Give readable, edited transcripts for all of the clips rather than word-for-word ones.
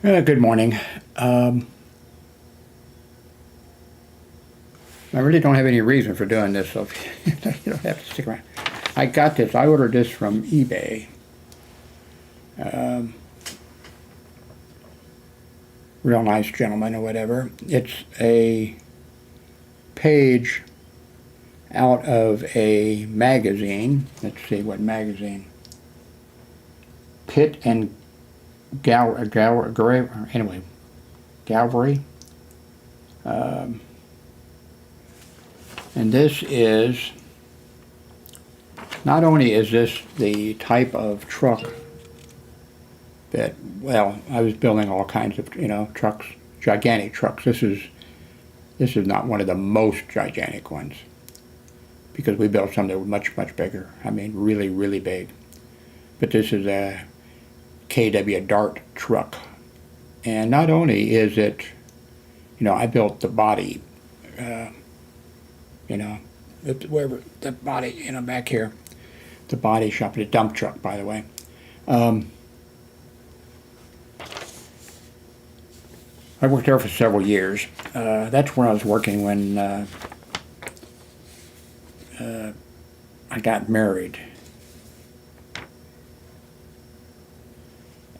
Good morning. I really don't have any reason for doing this, so you don't have to stick around. I got this. I ordered this from eBay. Real nice gentleman or whatever. It's a page out of a magazine. Let's see what magazine. Pitt and anyway, Gallery. And this is, not only is this the type of truck that, well, I was building all kinds of, trucks, gigantic trucks. This is not one of the most gigantic ones, because we built some that were much, much bigger. I mean, really, really big. But this is a KW Dart truck. And not only is it, I built the body, wherever the body, back here, the body shop, the dump truck, by the way. I worked there for several years. That's where I was working when I got married.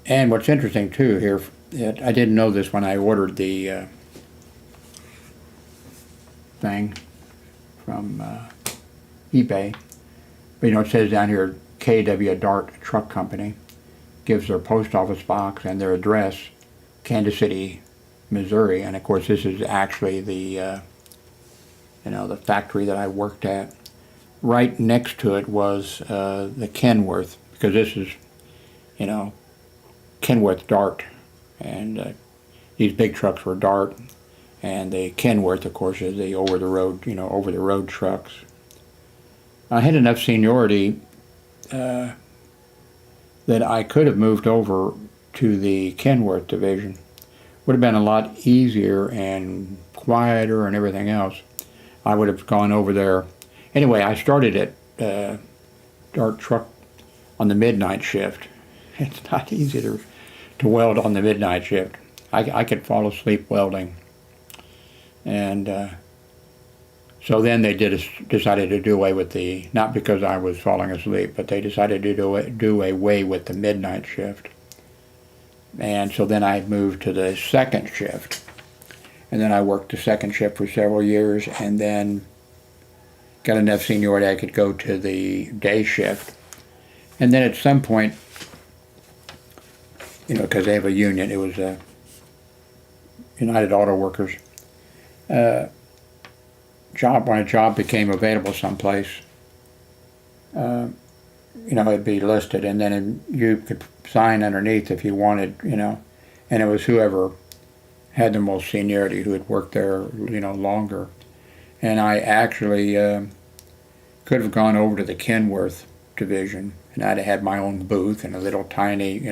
And what's interesting too here, I didn't know this when I ordered the thing from eBay, but it says down here KW Dart Truck Company, gives their post office box and their address, Kansas City, Missouri, and of course this is actually the the factory that I worked at. Right next to it was the Kenworth, because this is Kenworth Dart, and these big trucks were Dart, and the Kenworth, of course, is the over the road trucks. I had enough seniority that I could have moved over to the Kenworth division. Would have been a lot easier and quieter and everything else. I would have gone over there. Anyway, I started at Dart Truck on the midnight shift. It's not easy to weld on the midnight shift. I could fall asleep welding. And so then they decided to do away with not because I was falling asleep, but they decided to do away with the midnight shift. And so then I moved to the second shift. And then I worked the second shift for several years, and then got enough seniority I could go to the day shift. And then at some point, because they have a union, it was United Auto Workers. When a job became available someplace, it'd be listed, and then you could sign underneath if you wanted, and it was whoever had the most seniority who had worked there, longer. And I actually could have gone over to the Kenworth division, and I'd have had my own booth and a little tiny,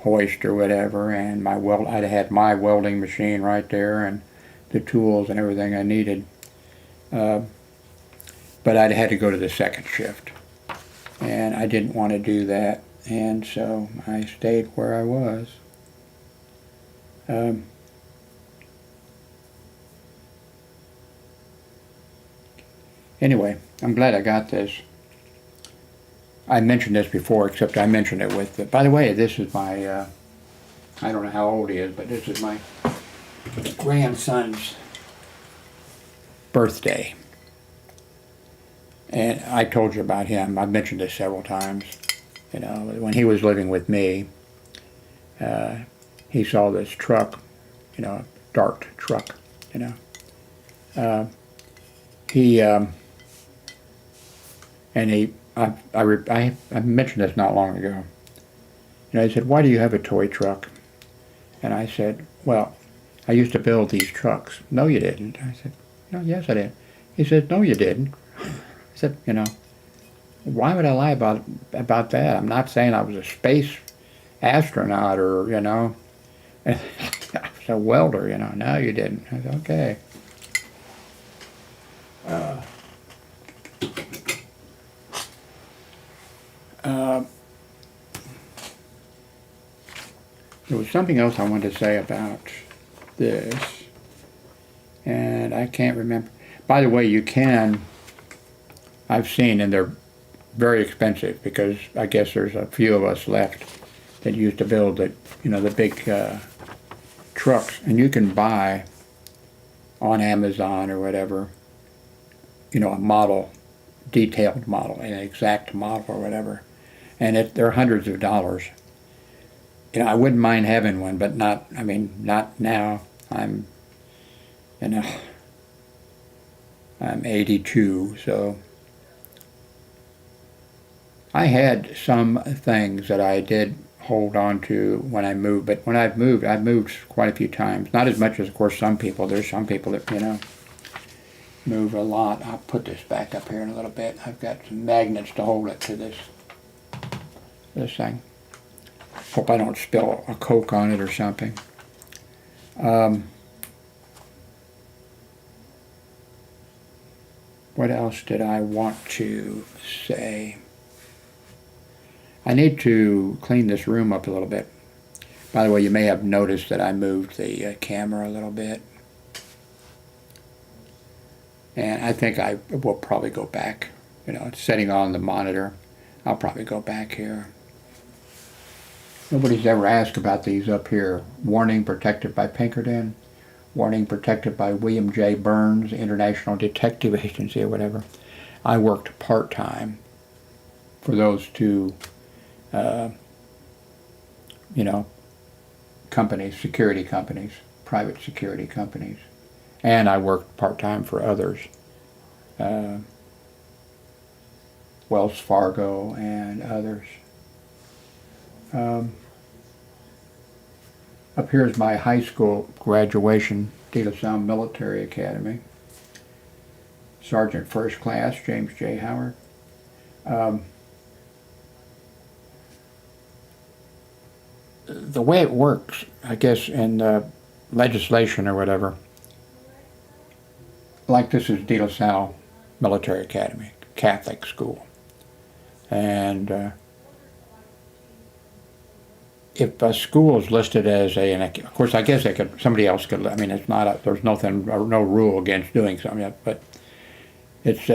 hoist or whatever, and I'd have had my welding machine right there and the tools and everything I needed. But I'd had to go to the second shift, and I didn't want to do that, and so I stayed where I was. Anyway, I'm glad I got this. I mentioned this before, except I mentioned it with, by the way, this is my, I don't know how old he is, but this is my grandson's birthday. And I told you about him. I've mentioned this several times. When he was living with me, he saw this truck, Dart truck, I mentioned this not long ago. He said, "Why do you have a toy truck?" And I said, "Well, I used to build these trucks." "No, you didn't." I said, "No, yes, I did." He said, "No, you didn't." I said, "Why would I lie about that? I'm not saying I was a space astronaut or, I was a welder, No, you didn't." I said, "Okay." there was something else I wanted to say about this, and I can't remember. By the way, you can, I've seen, and they're very expensive because I guess there's a few of us left that used to build the, the big trucks, and you can buy on Amazon or whatever, a model, detailed model, an exact model or whatever, and they're hundreds of dollars. I wouldn't mind having one, but not now. I'm 82, so I had some things that I did hold on to when I moved, but when I've moved quite a few times. Not as much as, of course, some people. There's some people that, move a lot. I'll put this back up here in a little bit. I've got some magnets to hold it to this thing. Hope I don't spill a Coke on it or something. What else did I want to say? I need to clean this room up a little bit. By the way, you may have noticed that I moved the camera a little bit. And I think I will probably go back. It's sitting on the monitor. I'll probably go back here. Nobody's ever asked about these up here. Warning, protected by Pinkerton. Warning, protected by William J. Burns, International Detective Agency or whatever. I worked part-time for those two companies, security companies, private security companies. And I worked part-time for others. Wells Fargo and others. Up here is my high school graduation, De La Salle Military Academy. Sergeant First Class, James J. Howard. The way it works, I guess, in legislation or whatever, like this is De La Salle Military Academy, Catholic school. And if a school is listed as of course, I guess somebody else could, it's not, there's no rule against doing something yet, but it's,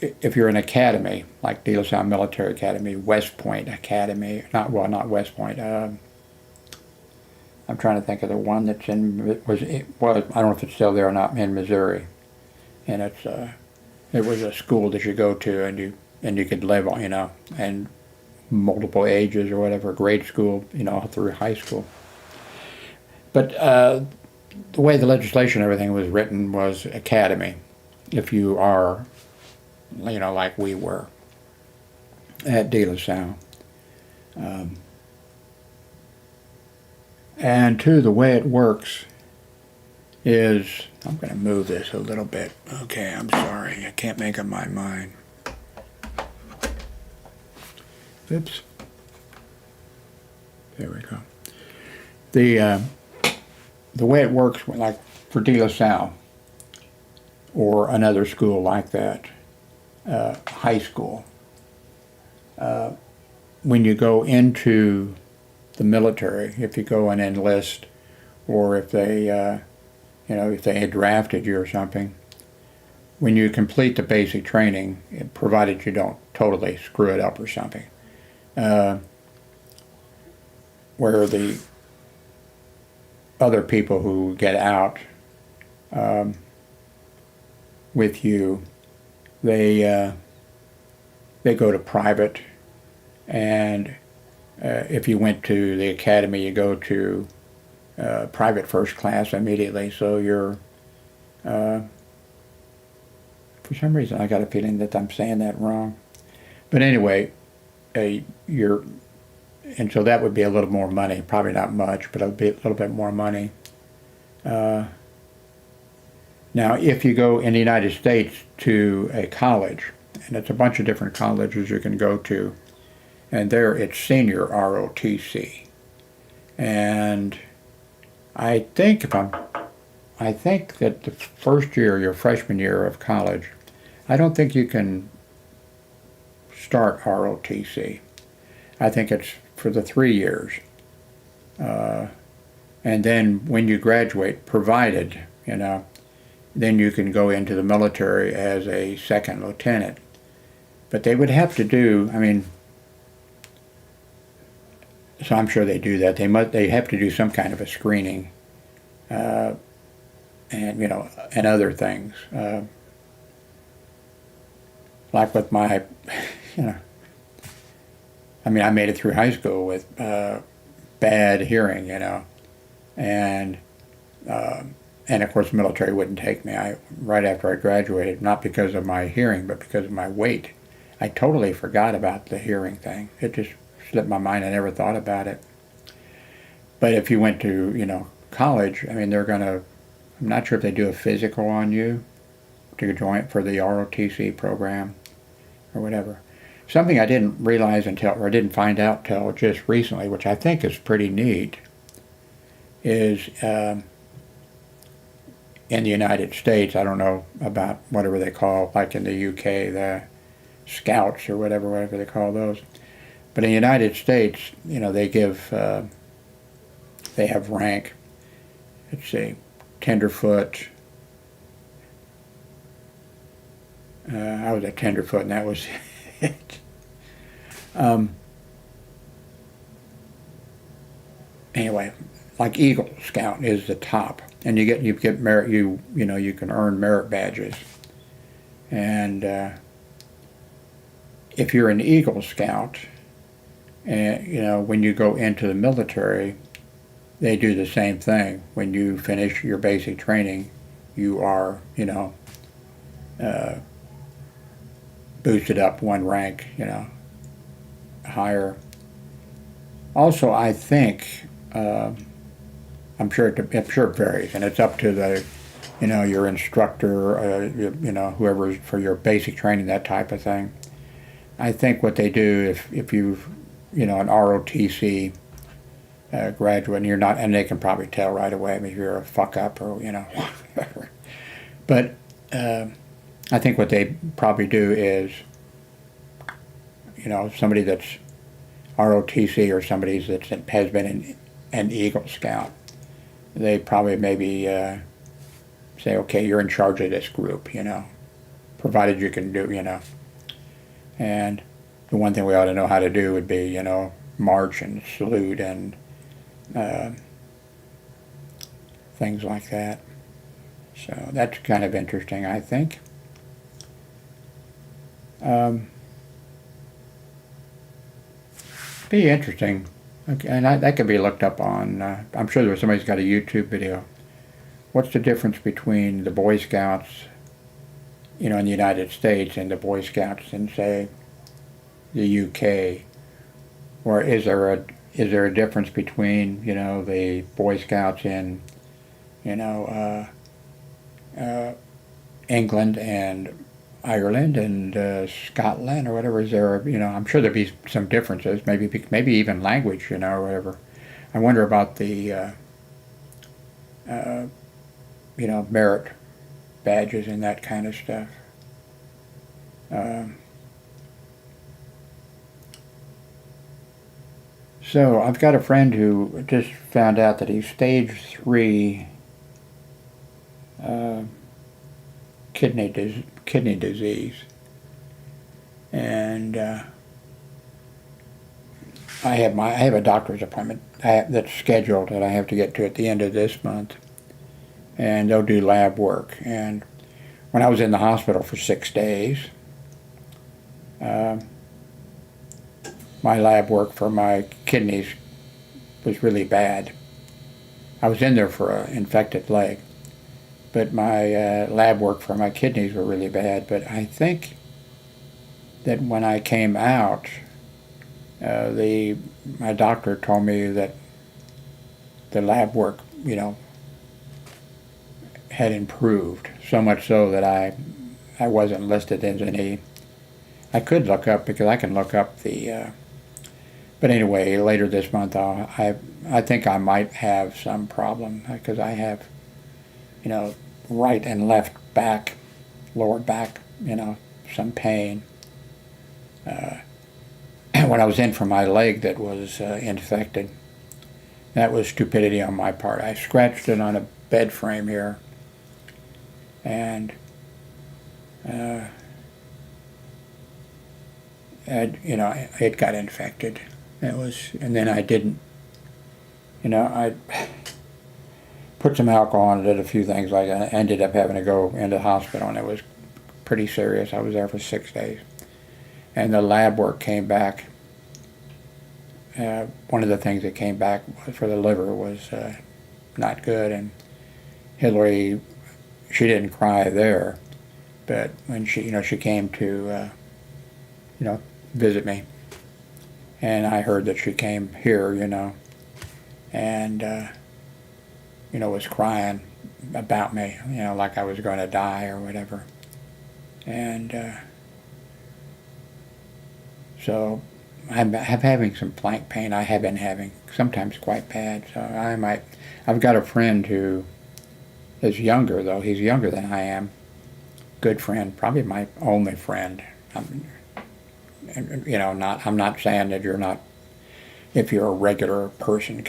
if you're an academy, like De La Salle Military Academy, West Point Academy, not West Point, I'm trying to think of the one that's I don't know if it's still there or not, in Missouri. And it was a school that you go to and you could live on, and multiple ages or whatever, grade school, through high school. But the way the legislation and everything was written was academy, if you are, like we were at De La Salle. And two, the way it works is, I'm going to move this a little bit. Okay, I'm sorry, I can't make up my mind. Oops. There we go. The way it works, like for De La Salle or another school like that, high school, when you go into the military, if you go and enlist, or if they, if they had drafted you or something, when you complete the basic training, provided you don't totally screw it up or something, where the other people who get out with you, they go to private, and if you went to the academy, you go to private first class immediately. So you're, for some reason I got a feeling that I'm saying that wrong. But anyway, and so that would be a little more money, probably not much, but it would be a little bit more money. Now, if you go in the United States to a college, and it's a bunch of different colleges you can go to, and there it's senior ROTC. And I think that the first year, your freshman year of college, I don't think you can start ROTC. I think it's for the 3 years. And then when you graduate, provided, then you can go into the military as a second lieutenant. But they would have to do, so I'm sure they do that. They have to do some kind of a screening, and and other things. Like with my, I made it through high school with bad hearing, and of course the military wouldn't take me. Right after I graduated, not because of my hearing, but because of my weight. I totally forgot about the hearing thing. It just slipped my mind. I never thought about it. But if you went to, college, they're gonna, I'm not sure if they do a physical on you to join for the ROTC program or whatever. Something I didn't realize or I didn't find out till just recently, which I think is pretty neat, is in the United States, I don't know about whatever they call, like in the UK, the Scouts or whatever they call those. But in the United States, they give, they have rank, let's see, tenderfoot. I was a tenderfoot, and that was it. Anyway, like Eagle Scout is the top, and you get merit. You can earn merit badges, and if you're an Eagle Scout, and when you go into the military, they do the same thing. When you finish your basic training, you are boosted up one rank, higher. Also, I think, I'm sure it varies, and it's up to the, your instructor, whoever for your basic training, that type of thing. I think what they do if you've, an ROTC graduate, and you're not, and they can probably tell right away if you're a fuck up or whatever. But I think what they probably do is, somebody that's ROTC or somebody that has been an Eagle Scout, they probably maybe say, okay, you're in charge of this group, provided you can do, And the one thing we ought to know how to do would be, march and salute and things like that. So that's kind of interesting, I think. Be interesting, okay, and that could be looked up on. I'm sure somebody's got a YouTube video. What's the difference between the Boy Scouts, in the United States, and the Boy Scouts in, say, the UK? Or is there a difference between the Boy Scouts in England and Ireland and Scotland or whatever? Is there I'm sure there'd be some differences, maybe even language, or whatever. I wonder about the merit badges and that kind of stuff. So I've got a friend who just found out that he's stage 3 kidney disease, and I have a doctor's appointment that's scheduled that I have to get to at the end of this month, and they'll do lab work. And when I was in the hospital for 6 days, my lab work for my kidneys was really bad. I was in there for an infected leg, but my lab work for my kidneys were really bad. But I think that when I came out, my doctor told me that the lab work, had improved, so much so that I wasn't listed as any. I could look up, because I can look up the. But anyway, later this month, I think I might have some problem, because I have, right and left back, lower back, some pain. When I was in for my leg that was infected, That was stupidity on my part. I scratched it on a bed frame here, and it got infected. And then I didn't, I put some alcohol and did a few things like that. I ended up having to go into the hospital, and it was pretty serious. I was there for 6 days. And the lab work came back. One of the things that came back for the liver was not good, and Hillary, she didn't cry there, but when she came to, visit me, and I heard that she came here, and, was crying about me, like I was going to die or whatever. And so I'm having some flank pain. I have been having, sometimes quite bad. So I've got a friend who is younger, though. He's younger than I am. Good friend, probably my only friend. I'm not saying that you're not, if you're a regular person,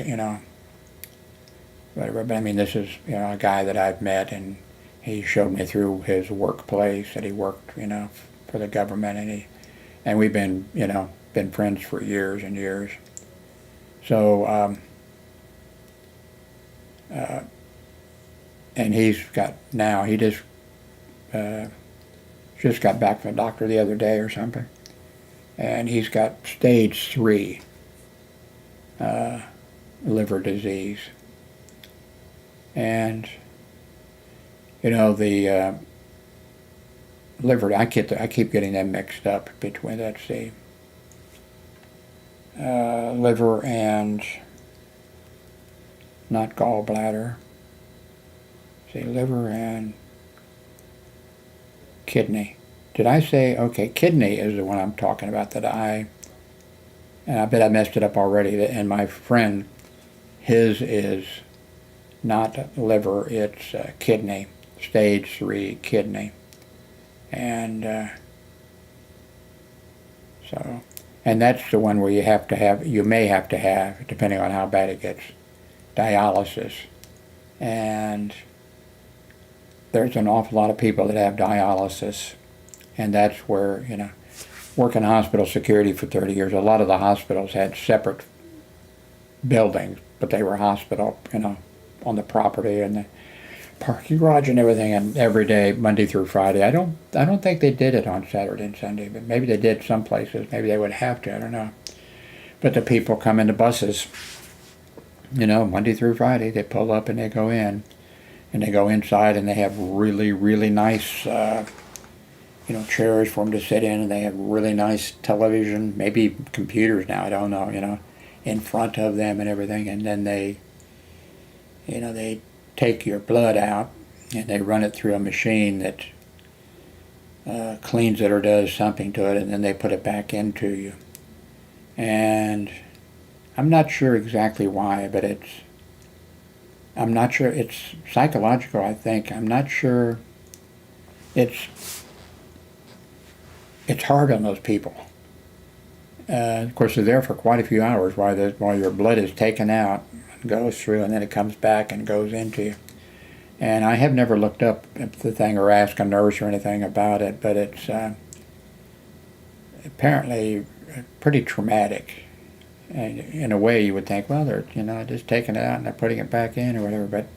whatever. But I mean, this is, a guy that I've met, and he showed me through his workplace that he worked, for the government, and we've been, been friends for years and years. So, and he just got back from the doctor the other day or something, and he's got stage 3 liver disease. And the liver, I keep getting them mixed up between, let's see, liver and not gallbladder. See, liver and kidney. Did I say, okay, kidney is the one I'm talking about and I bet I messed it up already, and my friend, his is not liver, it's kidney, stage 3 kidney. And and that's the one where you may have to have, depending on how bad it gets, dialysis. And there's an awful lot of people that have dialysis, and that's where, working hospital security for 30 years, a lot of the hospitals had separate buildings, but they were hospital, on the property and the parking garage and everything, and every day, Monday through Friday. I don't think they did it on Saturday and Sunday, but maybe they did some places. Maybe they would have to, I don't know. But the people come in the buses, Monday through Friday. They pull up and they go in, and they go inside, and they have really, really nice, chairs for them to sit in, and they have really nice television, maybe computers now, I don't know, in front of them and everything, and then they take your blood out, and they run it through a machine that cleans it or does something to it, and then they put it back into you. And I'm not sure exactly why, but I'm not sure, it's psychological, I think. I'm not sure, it's hard on those people. Of course, they're there for quite a few hours while your blood is taken out, goes through, and then it comes back and goes into you. And I have never looked up the thing or asked a nurse or anything about it, but it's apparently pretty traumatic. And in a way, you would think, well, they're just taking it out and they're putting it back in or whatever. But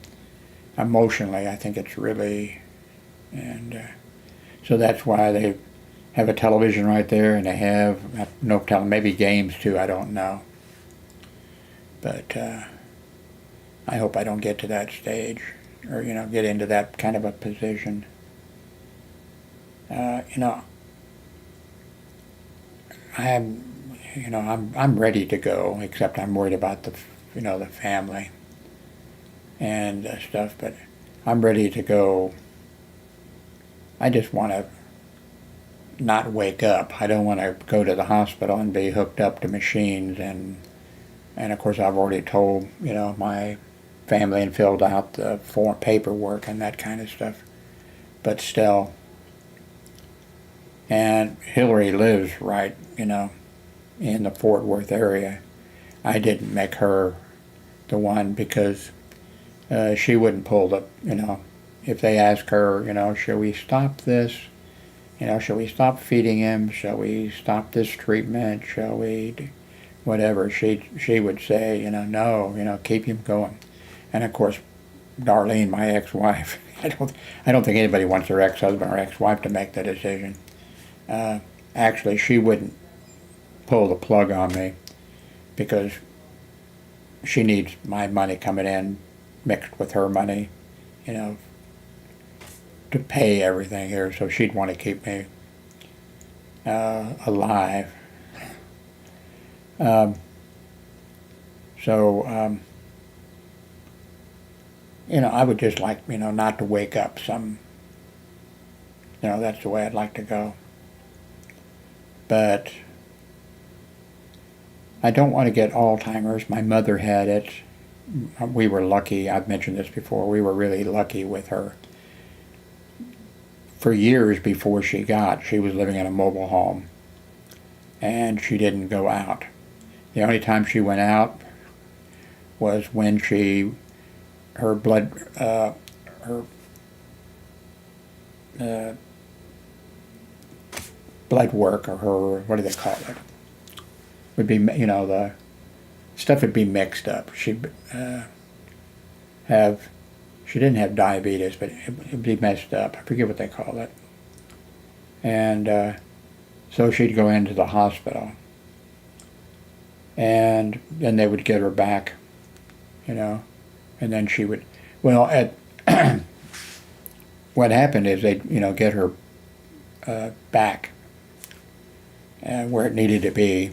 emotionally, I think it's really, and so that's why they have a television right there, and they have maybe games too. I don't know. But I hope I don't get to that stage, or get into that kind of a position. I'm ready to go, except I'm worried about the family and stuff. But I'm ready to go. I just want to not wake up. I don't want to go to the hospital and be hooked up to machines, and of course I've already told my family and filled out the form paperwork and that kind of stuff. But still, and Hillary lives right in the Fort Worth area. I didn't make her the one because she wouldn't pull the, if they ask her, shall we stop this? Shall we stop feeding him? Shall we stop this treatment? Shall we, whatever? She would say, no, keep him going. And of course, Darlene, my ex-wife, I don't think anybody wants their ex-husband or ex-wife to make the decision. Actually, she wouldn't pull the plug on me because she needs my money coming in mixed with her money, to pay everything here, so she'd want to keep me alive. I would just like, not to wake up some, that's the way I'd like to go. But I don't want to get Alzheimer's. My mother had it. We were lucky. I've mentioned this before. We were really lucky with her. For years before she was living in a mobile home, and she didn't go out. The only time she went out was when her blood work, or her, what do they call it, would be, the stuff would be mixed up. She didn't have diabetes, but it would be messed up. I forget what they call it. And so she'd go into the hospital, and then they would get her back, and then she would, what happened is they'd, get her back where it needed to be.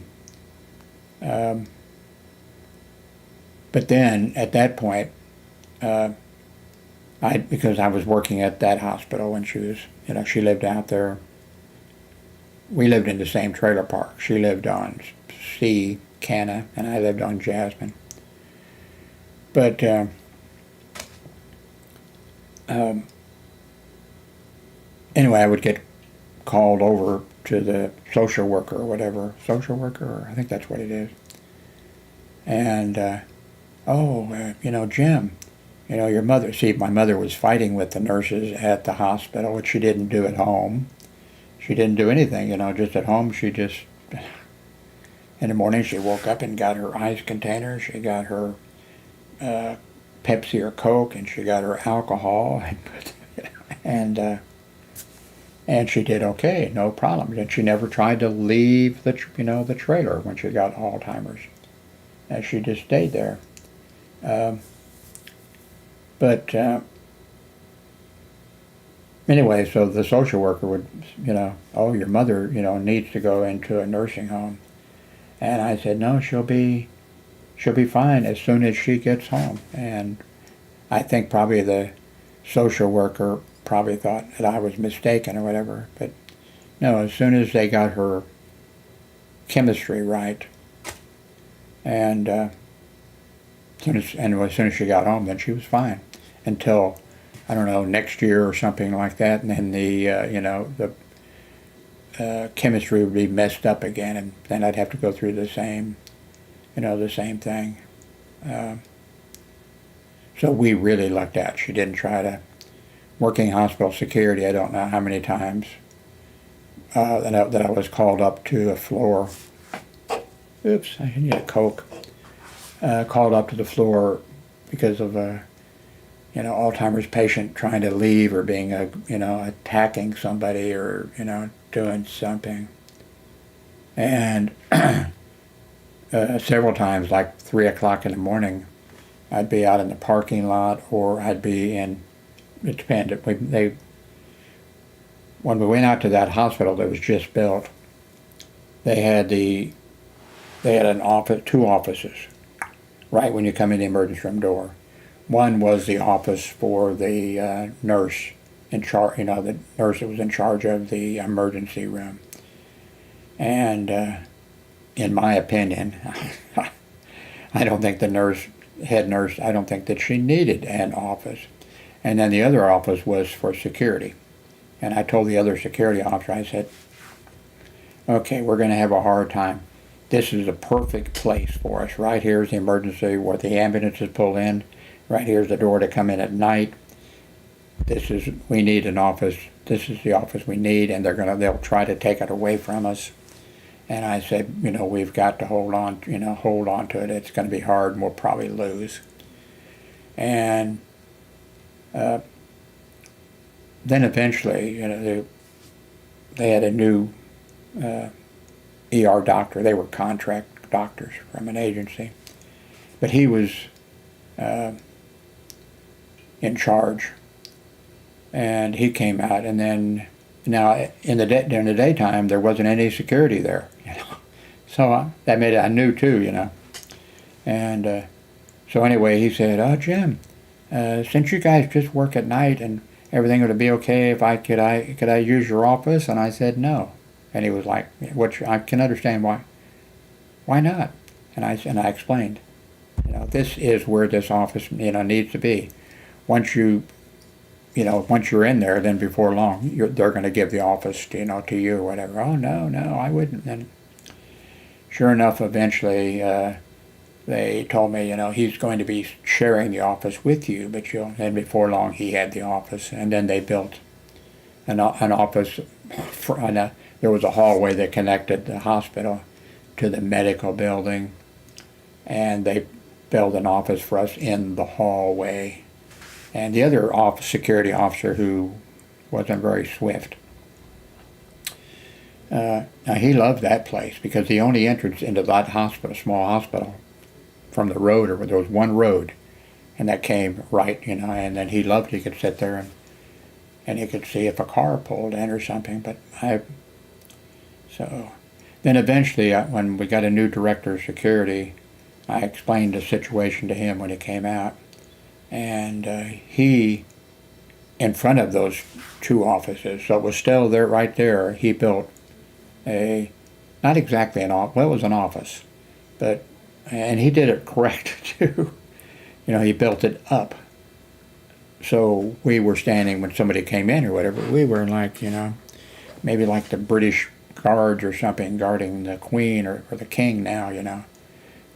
But then, at that point, because I was working at that hospital when she was, she lived out there. We lived in the same trailer park. She lived on C, Canna, and I lived on Jasmine. But anyway, I would get called over to the social worker or whatever. Social worker, I think that's what it is. And, Jim, your mother, see, my mother was fighting with the nurses at the hospital, which she didn't do at home. She didn't do anything, just at home. She just, in the morning, she woke up and got her ice container. She got her Pepsi or Coke, and she got her alcohol, and she did okay, no problem. And she never tried to leave the trailer when she got Alzheimer's. And she just stayed there. Anyway, so the social worker would, your mother, needs to go into a nursing home. And I said, no, she'll be fine as soon as she gets home. And I think probably the social worker probably thought that I was mistaken or whatever. But no, as soon as they got her chemistry right, and as soon as she got home, then she was fine until, I don't know, next year or something like that, and then the chemistry would be messed up again, and then I'd have to go through the same thing. So we really lucked out. She didn't try to, working hospital security, I don't know how many times that I was called up to a floor. Oops, I need a Coke. Called up to the floor because of a Alzheimer's patient trying to leave, or being attacking somebody, or doing something. And several times, like 3 o'clock in the morning, I'd be out in the parking lot, or I'd be in, it depended. When we went out to that hospital that was just built, they had an office, 2 offices, right when you come in the emergency room door. One was the office for the nurse in charge, the nurse that was in charge of the emergency room. And in my opinion, I don't think the head nurse, I don't think that she needed an office. And then the other office was for security. And I told the other security officer, I said, okay, we're going to have a hard time. this is a perfect place for us. Right here is the emergency where the ambulances pull in. Right here's the door to come in at night. We need an office. This is the office we need, and they'll try to take it away from us. And I said, we've got to hold on to it. It's going to be hard, and we'll probably lose. And then eventually, they had a new ER doctor. They were contract doctors from an agency, but he was in charge. And he came out, and then now during the daytime there wasn't any security there, So that made it. I knew too, And so anyway, he said, "Oh, Jim, since you guys just work at night and everything would be okay if could I use your office?" And I said no. And he was like, I can understand why. Why not? And I explained, this is where this office needs to be. Once you're in there, then before long, they're going to give the office, to you or whatever. Oh, no, I wouldn't. And sure enough, eventually, they told me, he's going to be sharing the office with you, but and before long, he had the office. And then they built an office. There was a hallway that connected the hospital to the medical building, and they built an office for us in the hallway. And the other security officer, who wasn't very swift, now he loved that place because the only entrance into that hospital, small hospital, from the road, or there was one road, and that came right, and then he loved, he could sit there and he could see if a car pulled in or something. So then eventually, when we got a new director of security, I explained the situation to him when he came out. And he, in front of those two offices, so it was still there, right there, he built not exactly an office, well, it was an office, and he did it correct too. He built it up. So we were standing, when somebody came in or whatever, we were like, maybe like the British guards or something guarding the Queen or the King now,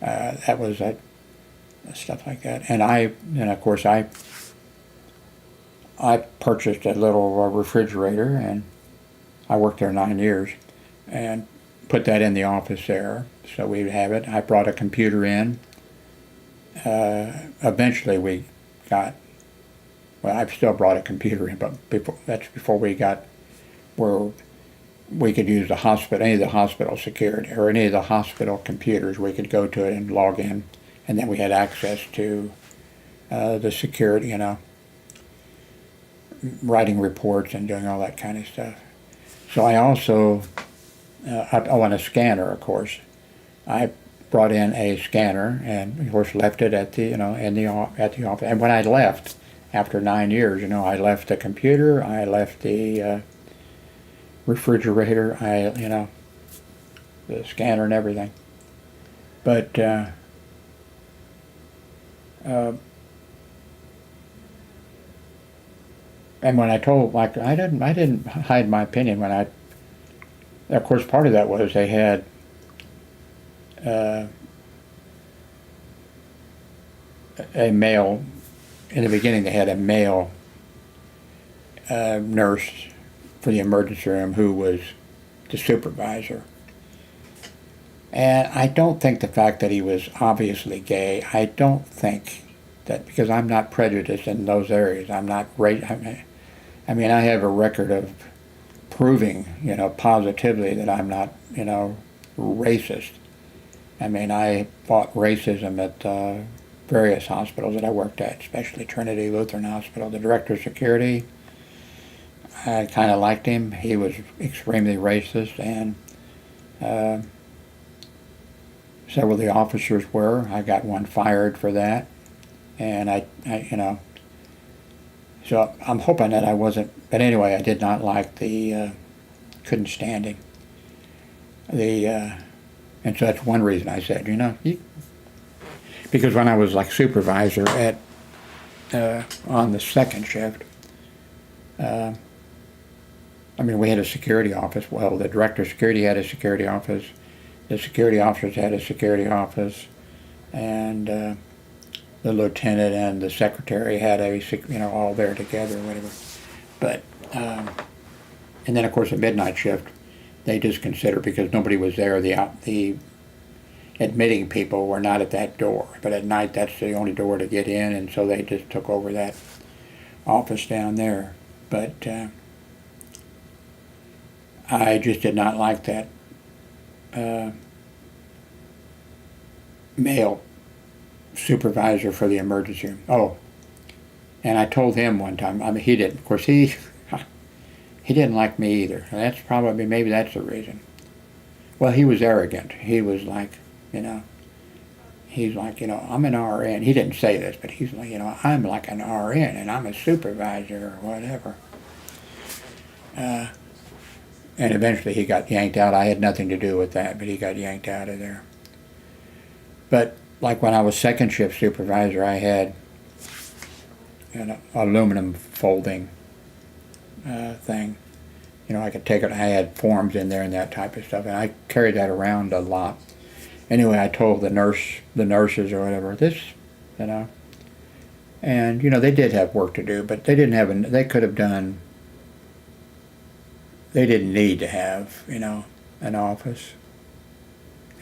that was stuff like that. And of course I purchased a little refrigerator, and I worked there 9 years, and put that in the office there so we'd have it. I brought a computer in. Eventually we got, I've still brought a computer in, but that's before we got where we could use the hospital, any of the hospital security, or any of the hospital computers. We could go to it and log in. And then we had access to the security, writing reports and doing all that kind of stuff. So I also, on a scanner, of course, I brought in a scanner and, of course, left it at the office. And when I left, after 9 years, I left the computer, I left the refrigerator, the scanner and everything. But and when I told, I didn't hide my opinion of course, part of that was they had a male, in the beginning they had a male nurse for the emergency room who was the supervisor. And I don't think the fact that he was obviously gay, I don't think that, because I'm not prejudiced in those areas. I'm not I have a record of proving, positively that I'm not, racist. I fought racism at various hospitals that I worked at, especially Trinity Lutheran Hospital. The director of security, I kind of liked him. He was extremely racist, and several of the officers were. I got one fired for that, and I so I'm hoping that I wasn't. But anyway, I did not like couldn't stand him. And so that's one reason I said, because when I was like supervisor at on the second shift, we had a security office. Well, the director of security had a security office. the security officers had a security office, and the lieutenant and the secretary had a, all there together or whatever. But, and then of course the midnight shift, they just considered, because nobody was there, the admitting people were not at that door. But at night, that's the only door to get in, and so they just took over that office down there. But I just did not like that male supervisor for the emergency room. Oh, and I told him one time, I mean, he didn't, of course, he didn't like me either. That's probably, maybe that's the reason. Well, he was arrogant. He was like, he's like, I'm an RN. He didn't say this, but he's like, I'm like an RN and I'm a supervisor or whatever. And eventually he got yanked out. I had nothing to do with that, but he got yanked out of there. But like when I was second shift supervisor, I had an aluminum folding thing. I could take it, I had forms in there and that type of stuff, and I carried that around a lot. Anyway, I told the nurses or whatever, this, and, they did have work to do, but they didn't have, they could have done, they didn't need to have, an office.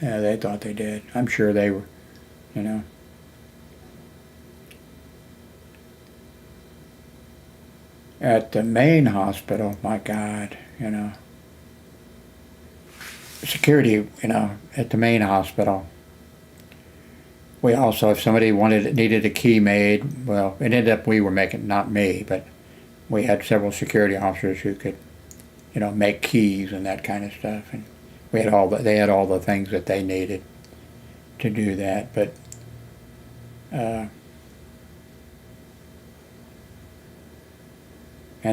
Yeah, they thought they did. I'm sure they were, At the main hospital, my God, security, at the main hospital. We also, if somebody needed a key made, well, it ended up we were making, not me, but we had several security officers who could, make keys and that kind of stuff, and we had they had all the things that they needed to do that, but and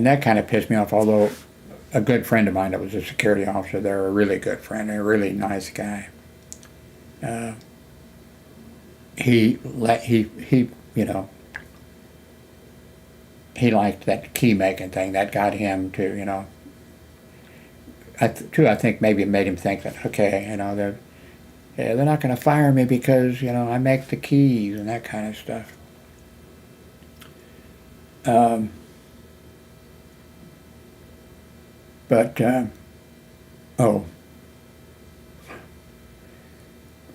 that kind of pissed me off, although a good friend of mine that was a security officer there, a really good friend, a really nice guy. He liked that key making thing. That got him to, I think maybe it made him think that, okay, they're not going to fire me because, I make the keys and that kind of stuff. Of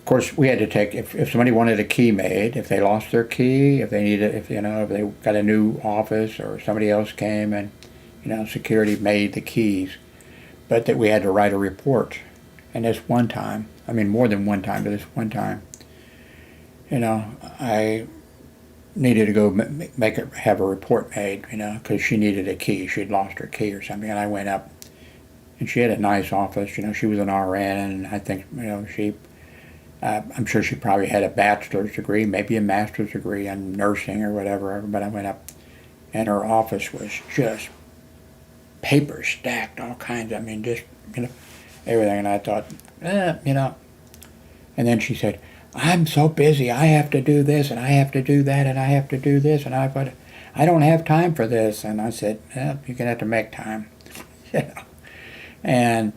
course, we had to take, if somebody wanted a key made, if they lost their key, if they needed, if they got a new office or somebody else came and, security made the keys, but that we had to write a report. And this one time, I mean more than one time, but this one time, I needed to go have a report made, because she needed a key. She'd lost her key or something, and I went up. And she had a nice office, she was an RN, and I think, I'm sure she probably had a bachelor's degree, maybe a master's degree in nursing or whatever, but I went up, and her office was just paper stacked, all kinds, just, everything, and I thought, and then she said, I'm so busy, I have to do this, and I have to do that, and I have to do this, and I don't have time for this, and I said, you're going to have to make time, And,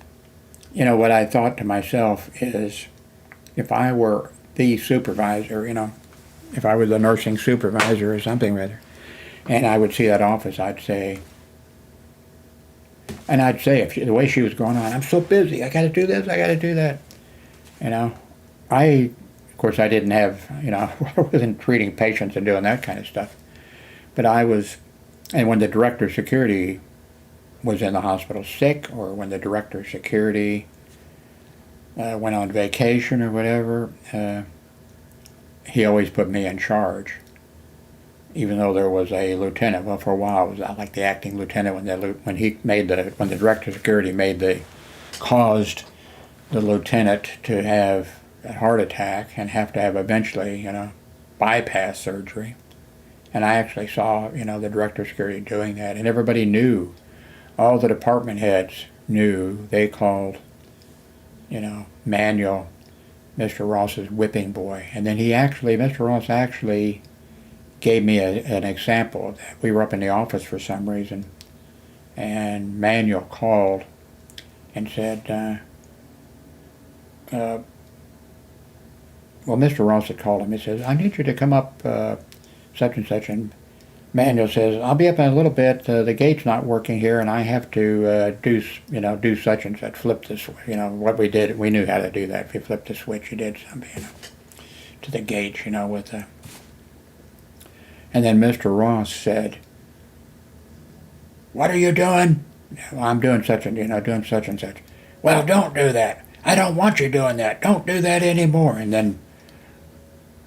what I thought to myself is, if I were the supervisor, if I was the nursing supervisor or something rather, and I would see that office, I'd say, if the way she was going on, I'm so busy, I got to do this, I got to do that. Of course, I didn't have, I wasn't treating patients and doing that kind of stuff. But and when the director of security was in the hospital sick, or when the director of security went on vacation or whatever, he always put me in charge, even though there was a lieutenant. Well, for a while it was like the acting lieutenant when the director of security caused the lieutenant to have a heart attack and have to have eventually, bypass surgery. And I actually saw, the director of security doing that, and everybody knew. All the department heads knew. They called, Manuel, Mr. Ross's whipping boy. And then Mr. Ross actually gave me an example of that. We were up in the office for some reason, and Manuel called and said, well, Mr. Ross had called him. He says, I need you to come up such and such. And Manuel says, I'll be up in a little bit. The gate's not working here, and I have to do such and such, flip this, what we did. We knew how to do that. If you flipped the switch, you did something, to the gate, with the. And then Mr. Ross said, what are you doing? Well, I'm doing such and, doing such and such. Well, don't do that. I don't want you doing that. Don't do that anymore. And then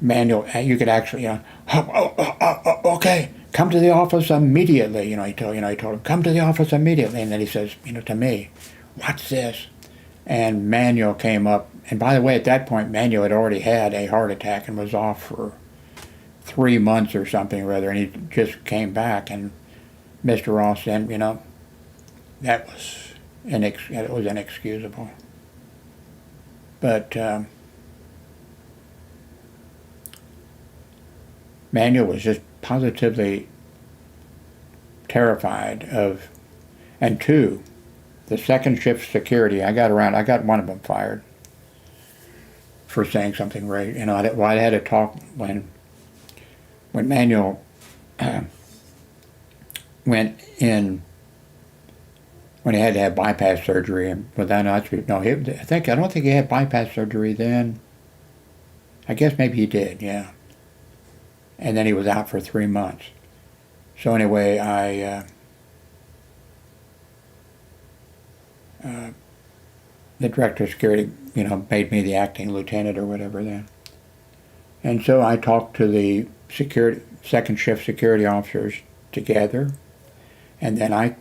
Manuel, you could actually, okay, come to the office immediately. He told him, come to the office immediately. And then he says, to me, what's this? And Manuel came up. And by the way, at that point, Manuel had already had a heart attack and was off for 3 months or something or other. And he just came back. And Mr. Ross then, that was it was inexcusable. But Manuel was just positively terrified of, and two, the second shift security. I got one of them fired for saying something right. I had a talk when Manuel went in, when he had to have bypass surgery, and I don't think he had bypass surgery then. I guess maybe he did, yeah. And then he was out for 3 months. So anyway, the director of security, made me the acting lieutenant or whatever then. And so I talked to the second shift security officers together, and then I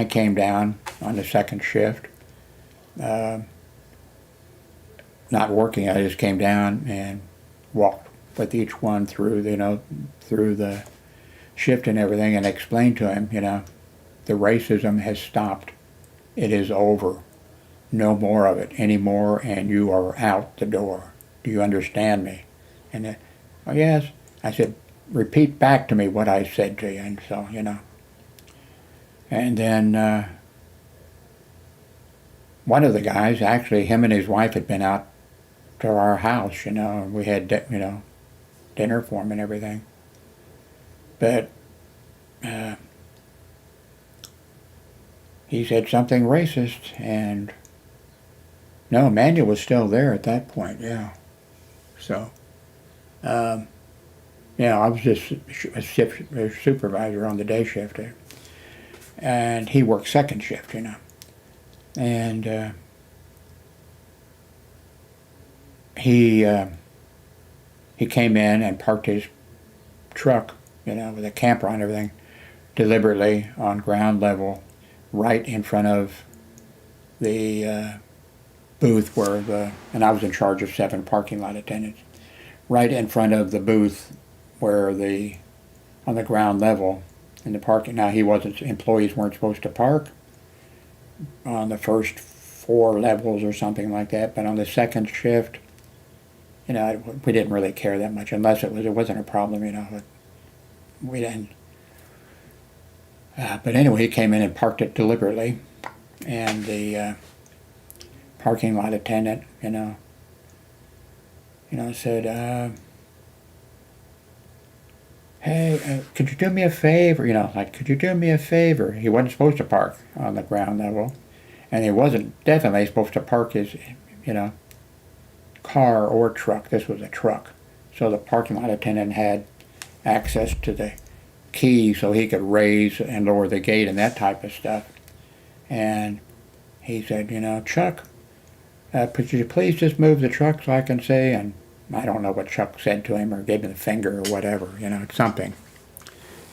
came down on the second shift, not working. I just came down and walked with each one through the shift and everything, and explained to him, the racism has stopped. It is over. No more of it anymore, and you are out the door. Do you understand me? And oh yes. I said, repeat back to me what I said to you. And so, And then one of the guys, actually, him and his wife had been out to our house, and we had, dinner for him and everything. But he said something racist, and no, Manuel was still there at that point, yeah. So, I was just a supervisor on the day shift, and he worked second shift, and he came in and parked his truck, with a camper and everything, deliberately on ground level, right in front of the booth and I was in charge of 7 parking lot attendants, right in front of the booth where on the ground level in the parking. Now employees weren't supposed to park on the first 4 levels or something like that, but on the second shift, we didn't really care that much, unless it wasn't a problem, we didn't. But anyway, he came in and parked it deliberately, and the parking lot attendant, said, hey, could you do me a favor? Could you do me a favor? He wasn't supposed to park on the ground level, and he wasn't definitely supposed to park his, car or truck. This was a truck. So the parking lot attendant had access to the key so he could raise and lower the gate and that type of stuff. And he said, Chuck, could you please just move the truck so I can see? And I don't know what Chuck said to him or gave him the finger or whatever, something.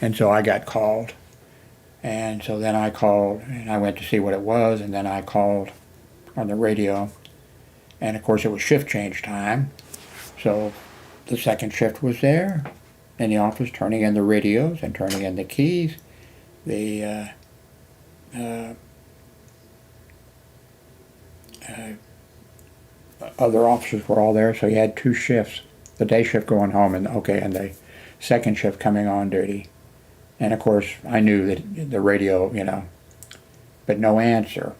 And so I got called. And so then I called, and I went to see what it was, and then I called on the radio. And of course it was shift change time. So the second shift was there in the office, turning in the radios and turning in the keys. The other officers were all there, so you had 2 shifts. The day shift going home, and the second shift coming on duty. And of course, I knew that the radio, but no answer,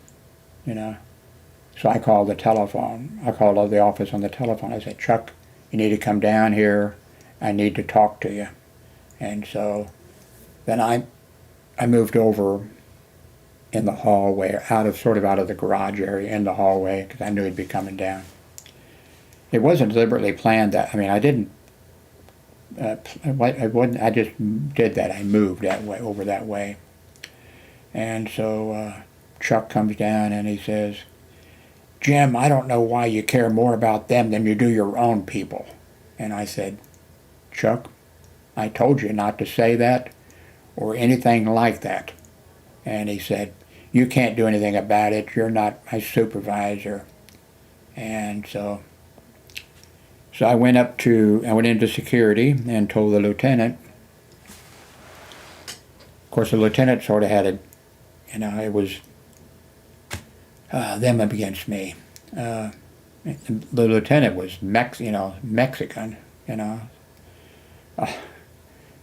So I called the telephone. I called the office on the telephone. I said, Chuck, you need to come down here. I need to talk to you. And so then I moved over in the hallway, sort of out of the garage area, in the hallway, because I knew he'd be coming down. It wasn't deliberately planned that. I mean, I didn't. I just did that. I moved that way, over that way. And so Chuck comes down and he says, Jim, I don't know why you care more about them than you do your own people. And I said, Chuck, I told you not to say that or anything like that. And he said, you can't do anything about it. You're not my supervisor. And so I went into security and told the lieutenant. Of course, the lieutenant sort of had it was them against me. The lieutenant was Mexican, and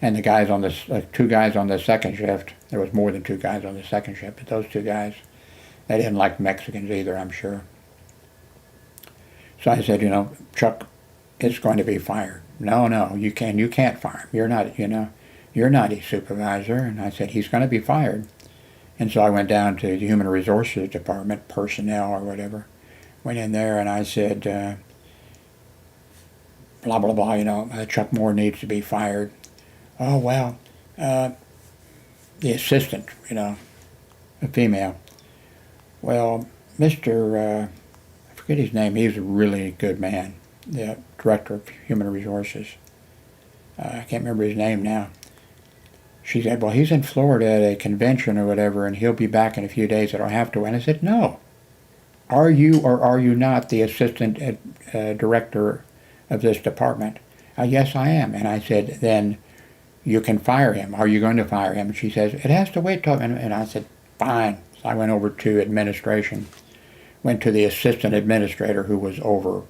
the guys on the two guys on the second shift. There was more than two guys on the second shift, but those two guys, they didn't like Mexicans either, I'm sure. So I said, Chuck is going to be fired. No, you can't fire him. You're not his supervisor. And I said, he's going to be fired. And so I went down to the Human Resources Department, personnel or whatever. Went in there and I said, blah, blah, blah, Chuck Moore needs to be fired. Oh, well, the assistant, a female. Well, I forget his name, he was a really good man, the director of Human Resources. I can't remember his name now. She said, well, he's in Florida at a convention or whatever, and he'll be back in a few days. I don't have to. And I said, no. Are you or are you not the assistant director of this department? Yes, I am. And I said, then you can fire him. Are you going to fire him? And she says, it has to wait till... And I said, fine. So I went over to administration, went to the assistant administrator who was over,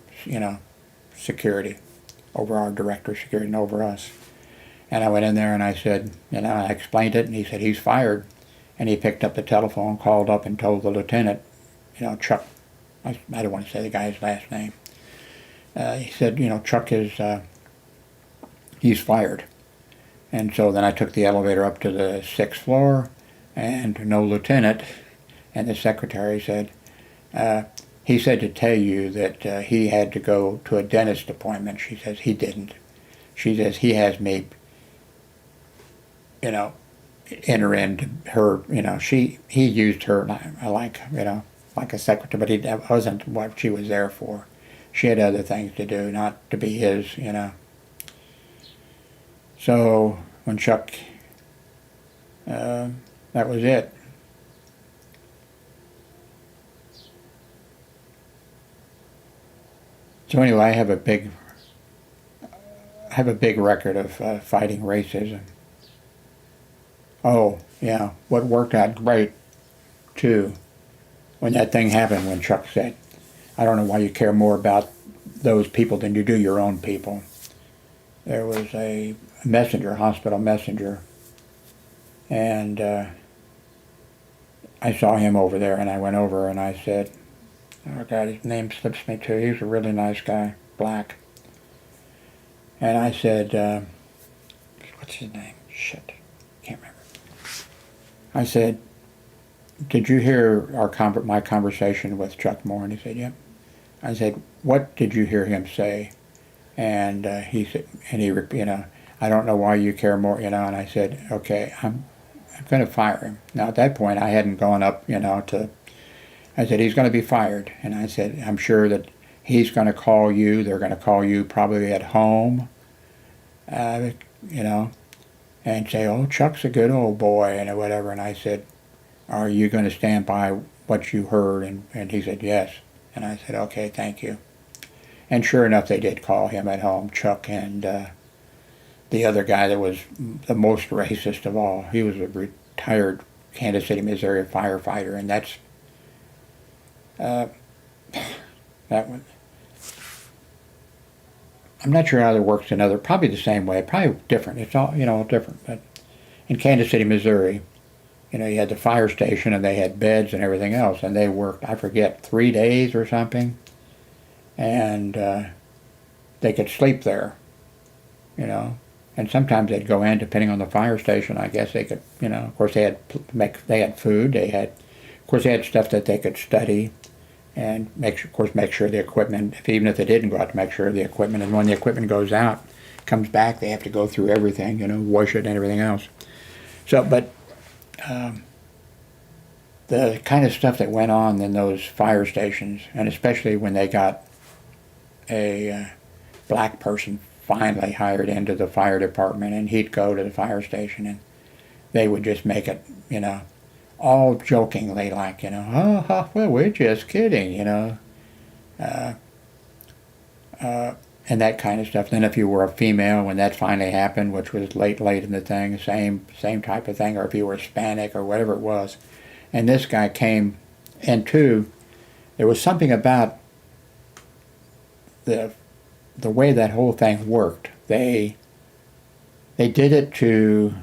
security, over our director of security and over us. And I went in there and I said, I explained it, and he said, he's fired. And he picked up the telephone, called up and told the lieutenant, Chuck, I don't want to say the guy's last name. He said, Chuck is, he's fired. And so then I took the elevator up to the 6th floor, and no lieutenant, and the secretary said, he said to tell you that he had to go to a dentist appointment. She says, he didn't. She says, he has me, enter into her, he used her like a secretary, but that wasn't what she was there for. She had other things to do, not to be his, So when Chuck, that was it. So anyway, I have a big record of fighting racism. Oh, yeah, what worked out great, too, when that thing happened, when Chuck said, I don't know why you care more about those people than you do your own people. There was a messenger, hospital messenger, and I saw him over there, and I went over and I said, oh God, his name slips me too. He was a really nice guy, black. And I said, what's his name? Shit, can't remember. I said, did you hear my conversation with Chuck Moore? And he said, yep. I said, what did you hear him say? And he said, I don't know why you care more, and I said, okay, I'm going to fire him. Now at that point I hadn't gone up, I said, he's going to be fired. And I said, I'm sure that he's going to call you, they're going to call you probably at home, and say, oh, Chuck's a good old boy, and whatever. And I said, are you going to stand by what you heard? And he said, yes. And I said, okay, thank you. And sure enough, they did call him at home, Chuck, and the other guy that was the most racist of all. He was a retired Kansas City, Missouri firefighter, and that's that one. I'm not sure how it works in other, probably the same way, probably different. It's all, different. But in Kansas City, Missouri, You know, you had the fire station and they had beds and everything else, and they worked, I forget, 3 days or something, and they could sleep there, you know. And sometimes they'd go in, depending on the fire station. I guess they could, you know. Of course, they had food. They had, of course, they had stuff that they could study, and make sure the equipment. Even if they didn't go out, to make sure the equipment. And when the equipment goes out, comes back, they have to go through everything, you know, wash it and everything else. So, but the kind of stuff that went on in those fire stations, and especially when they got a black person finally hired into the fire department, and he'd go to the fire station and they would just make it, you know, all jokingly, like, you know, oh, well, we're just kidding, you know, and that kind of stuff. Then if you were a female, when that finally happened, which was late in the thing, same type of thing, or if you were Hispanic or whatever it was, and this guy came, and too, there was something about the way that whole thing worked. They did it to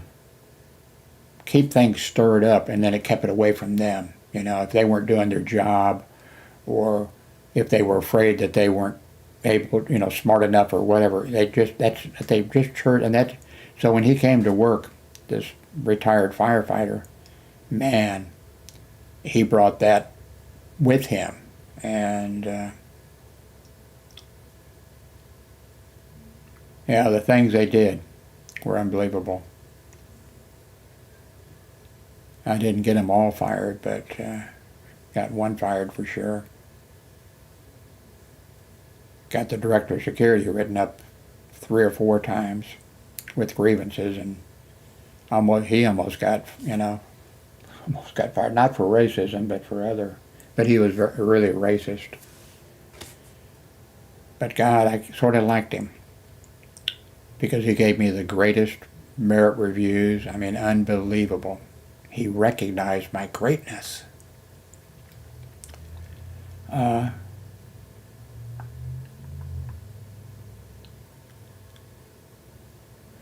keep things stirred up, and then it kept it away from them. You know, if they weren't doing their job, or if they were afraid that they weren't able, you know, smart enough or whatever, they just heard. And that, so when he came to work, this retired firefighter, man, he brought that with him, and yeah, the things they did were unbelievable. I didn't get them all fired, but got one fired for sure. Got the director of security written up 3 or 4 times with grievances, and he almost got, you know, almost got fired. Not for racism, but for other. But he was really racist. But God, I sort of liked him, because he gave me the greatest merit reviews. I mean, unbelievable. He recognized my greatness.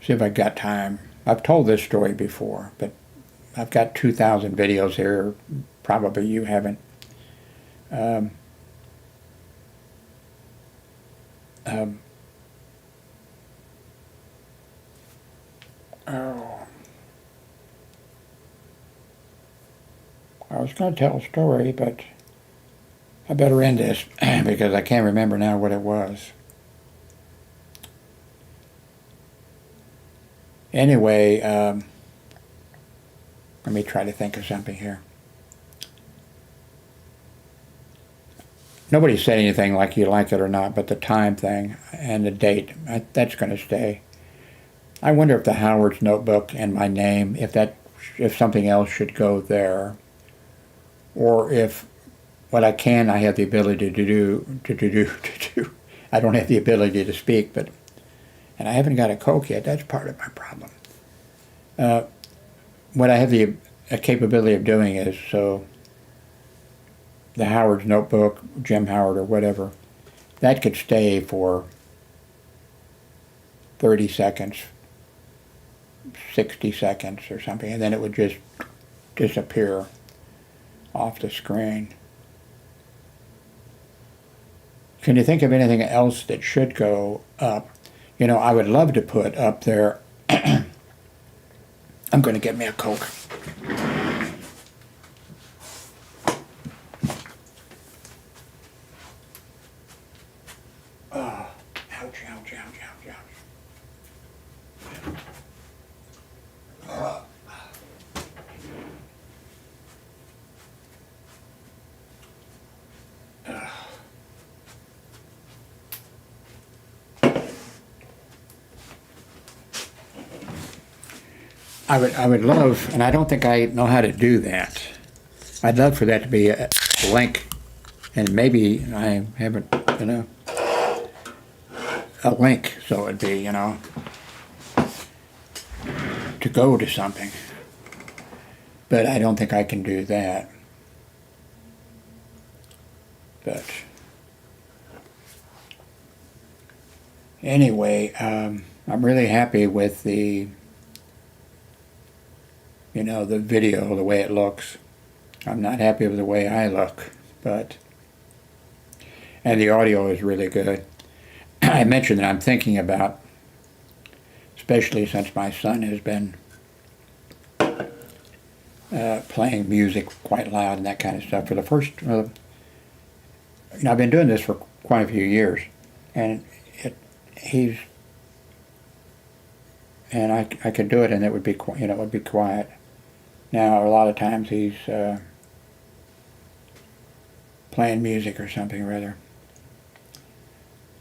See if I got time. I've told this story before, but I've got 2,000 videos here. Probably you haven't. I was going to tell a story, but I better end this because I can't remember now what it was. Anyway, let me try to think of something here. Nobody said anything like you like it or not, but the time thing and the date, that's going to stay. I wonder if the Howard's Notebook and my name, if something else should go there, or if what I have the ability to do. I don't have the ability to speak, but, and I haven't got a Coke yet. That's part of my problem. What I have the capability of doing is, so the Howard's Notebook, Jim Howard or whatever, that could stay for 30 seconds, 60 seconds or something, and then it would just disappear off the screen. Can you think of anything else that should go up? You know, I would love to put up there, I'm going to get me a Coke. Oh, ouch, ouch, ouch, ouch, ouch. I would love, and I don't think I know how to do that. I'd love for that to be a link, and maybe I haven't, you know, a link, so it'd be, you know, to go to something. But I don't think I can do that. But anyway, I'm really happy with the, you know, the video, the way it looks. I'm not happy with the way I look, but, and the audio is really good. I mentioned that I'm thinking about, especially since my son has been playing music quite loud and that kind of stuff for the first, you know, I've been doing this for quite a few years, and I could do it and it would be, you know, it would be quiet. Now, a lot of times he's playing music or something or other.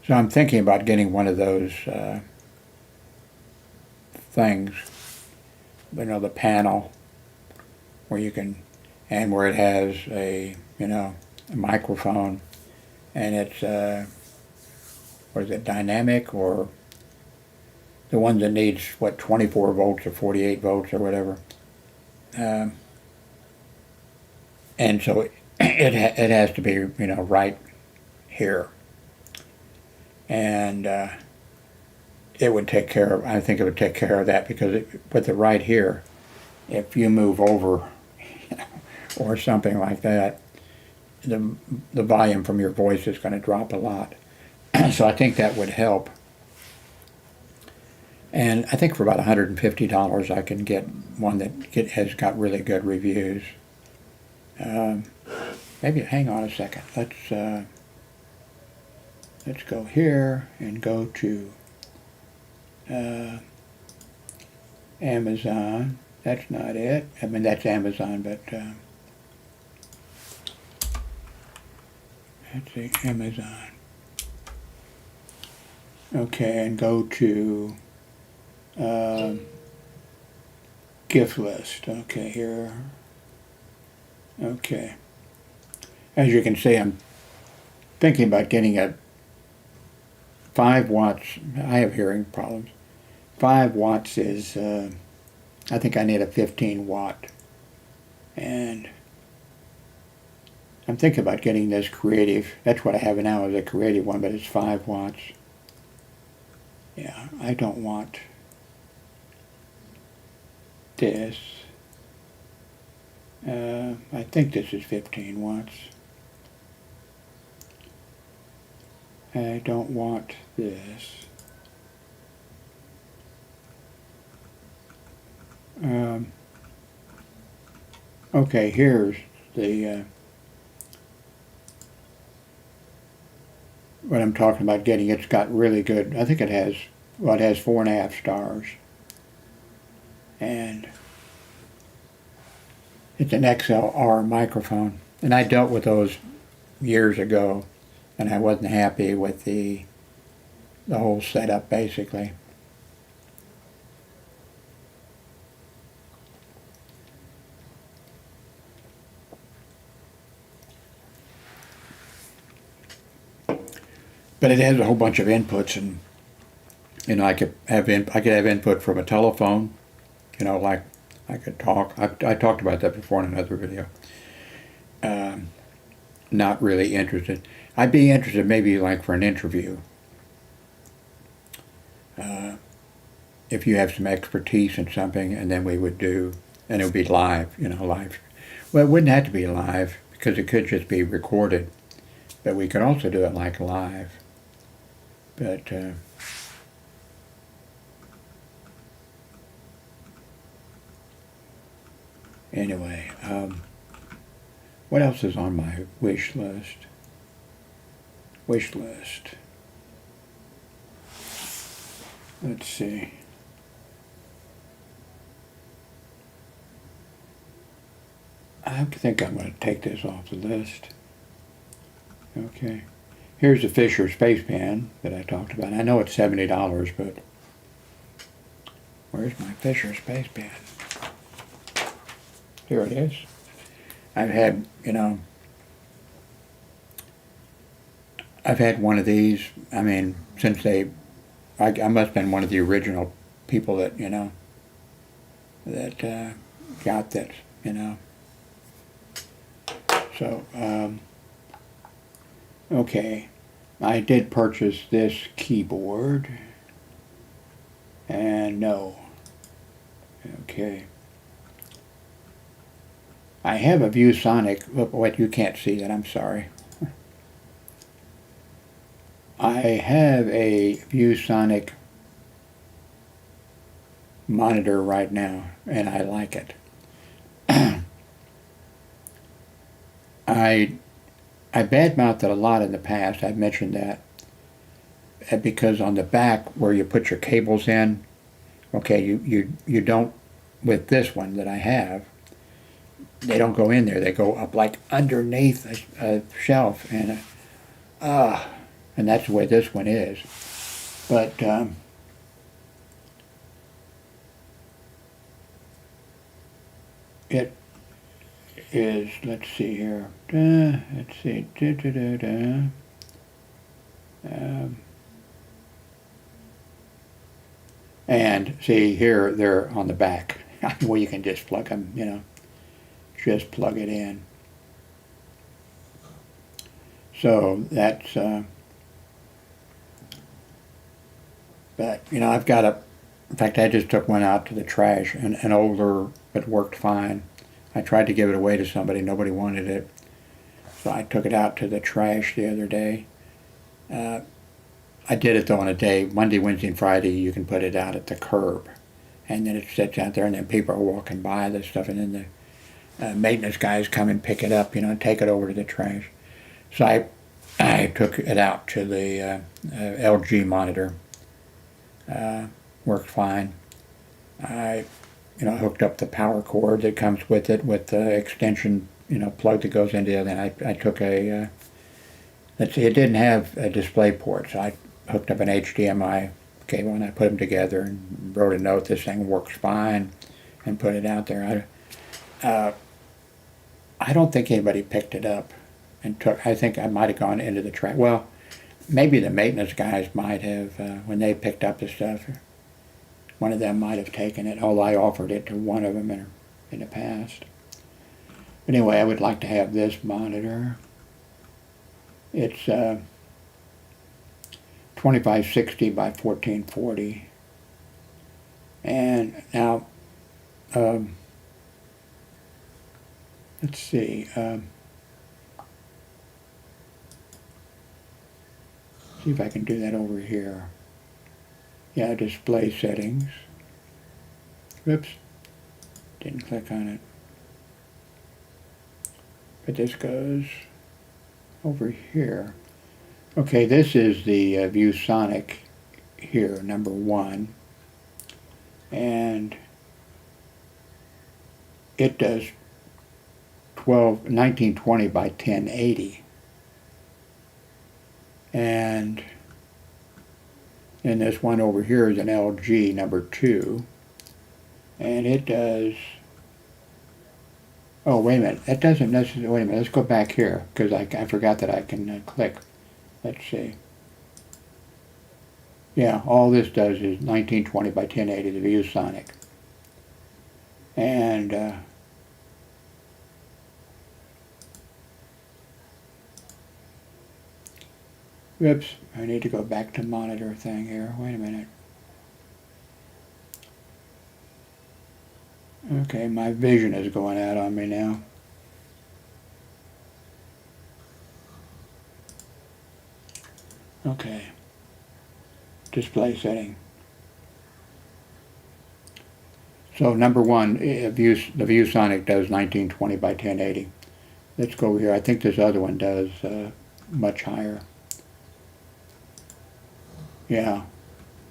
So I'm thinking about getting one of those things, you know, the panel where you can, and where it has a, you know, a microphone, and it's, what is it, dynamic, or the one that needs, what, 24 volts or 48 volts or whatever. And so it has to be, you know, right here. And it would take care of, I think it would take care of that, because with it right here, if you move over, you know, or something like that, the volume from your voice is going to drop a lot. So I think that would help. And I think for about $150 I can get one that has got really good reviews. Maybe, hang on a second, let's go here and go to Amazon. That's not it. I mean, that's Amazon, but let's see, Amazon. Okay, and go to gift list. Okay, here. Okay. As you can see, I'm thinking about getting a 5 watts. I have hearing problems. 5 watts is, I think I need a 15 watt. And I'm thinking about getting this creative. That's what I have now, is a creative one, but it's 5 watts. Yeah, I don't want this. I think this is 15 watts. I don't want this. Okay, here's the what I'm talking about getting. It's got really good, I think it has, well, it has 4.5 stars. And it's an XLR microphone. And I dealt with those years ago, and I wasn't happy with the whole setup, basically. But it has a whole bunch of inputs, and you know, I could have input from a telephone. You know, like I could talk. I talked about that before in another video. Not really interested. I'd be interested maybe like for an interview. If you have some expertise in something, and then we would do, and it would be live, you know, live. Well, it wouldn't have to be live, because it could just be recorded, but we could also do it like live. But anyway, what else is on my wish list? Wish list. Let's see. I think I'm going to take this off the list. Okay. Here's the Fisher Spacepan that I talked about. I know it's $70, but where's my Fisher Spacepan? Here it is. I've had, you know, I've had one of these, I mean, since I must have been one of the original people that, you know, that got this, you know. So, okay, I did purchase this keyboard, and no, okay, I have a ViewSonic. Wait, you can't see that. I'm sorry. I have a ViewSonic monitor right now, and I like it. I badmouthed it a lot in the past. I've mentioned that because on the back where you put your cables in, okay, you don't, with this one that I have, they don't go in there. They go up like underneath a shelf, and that's the way this one is. But it is, let's see here. Let's see. And see here, they're on the back. Well, you can just plug them, you know, just plug it in. So that's, but, you know, I've got a, in fact, I just took one out to the trash, an older, but worked fine. I tried to give it away to somebody, nobody wanted it. So I took it out to the trash the other day. I did it though on a day, Monday, Wednesday, and Friday, you can put it out at the curb. And then it sits out there, and then people are walking by this stuff, and then the maintenance guys come and pick it up, you know, and take it over to the trash. So I took it out to the LG monitor. Worked fine. I, you know, hooked up the power cord that comes with it with the extension, you know, plug that goes into it. And I took a, let's see, it didn't have a display port, so I hooked up an HDMI cable and I put them together and wrote a note, this thing works fine, and put it out there. I don't think anybody picked it up and took, I think I might have gone into the trash. Well, maybe the maintenance guys might have, when they picked up the stuff, one of them might have taken it, although I offered it to one of them in the past. But anyway, I would like to have this monitor. It's 2560 by 1440. And now, let's see. See if I can do that over here. Yeah, display settings. Whoops, didn't click on it. But this goes over here. Okay, this is the ViewSonic here, number 1. And it does 1920 by 1080. And this one over here is an LG number 2. And it does, oh, wait a minute, that doesn't necessarily, wait a minute, let's go back here, because I forgot that I can click. Let's see. Yeah, all this does is 1920 by 1080, the ViewSonic. And whoops, I need to go back to monitor thing here. Wait a minute. Okay, my vision is going out on me now. Okay. Display setting. So number 1, the ViewSonic does 1920 by 1080. Let's go here. I think this other one does much higher. Yeah.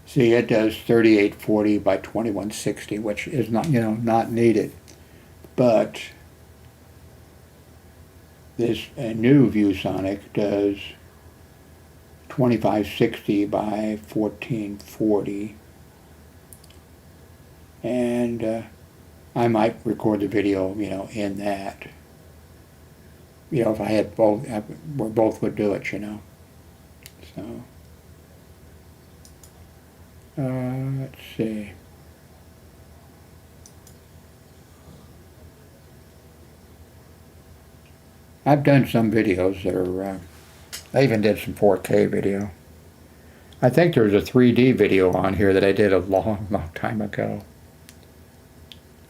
See, it does 3840 by 2160, which is not, you know, not needed. But this new ViewSonic does 2560 by 1440. And I might record the video, you know, in that. You know, if I had both, both would do it, you know. So. Let's see. I've done some videos that are, I even did some 4K video. I think there's a 3D video on here that I did a long, long time ago.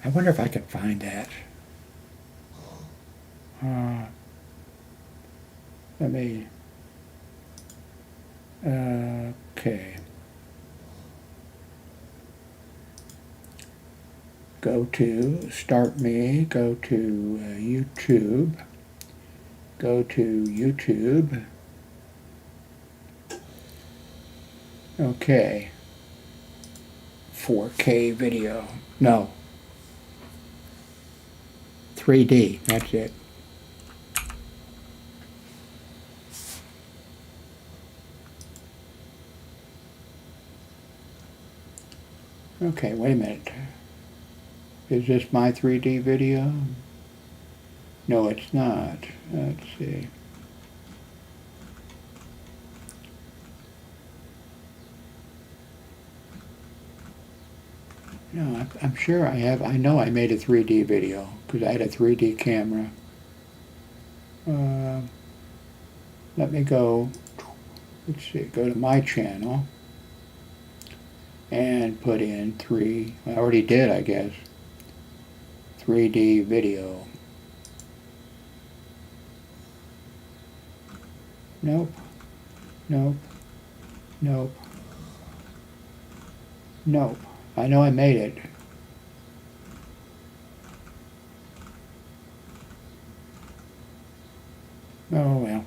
I wonder if I can find that. Let me, okay. Go to Start Me, go to YouTube, go to YouTube. Okay. 4K video. No. 3D, that's it. Okay, wait a minute. Is this my 3D video? No, it's not. Let's see. No, I'm sure I have. I know I made a 3D video because I had a 3D camera. Let me go, let's see, go to my channel and put in I already did, I guess, 3D video. Nope, nope, nope, nope. I know I made it. Oh well.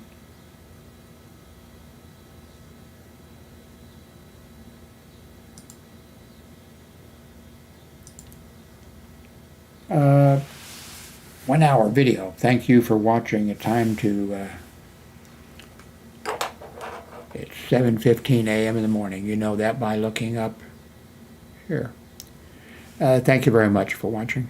Uh, 1 hour video. Thank you for watching. It's time to, it's 7:15 a.m. in the morning. You know that by looking up here. Thank you very much for watching.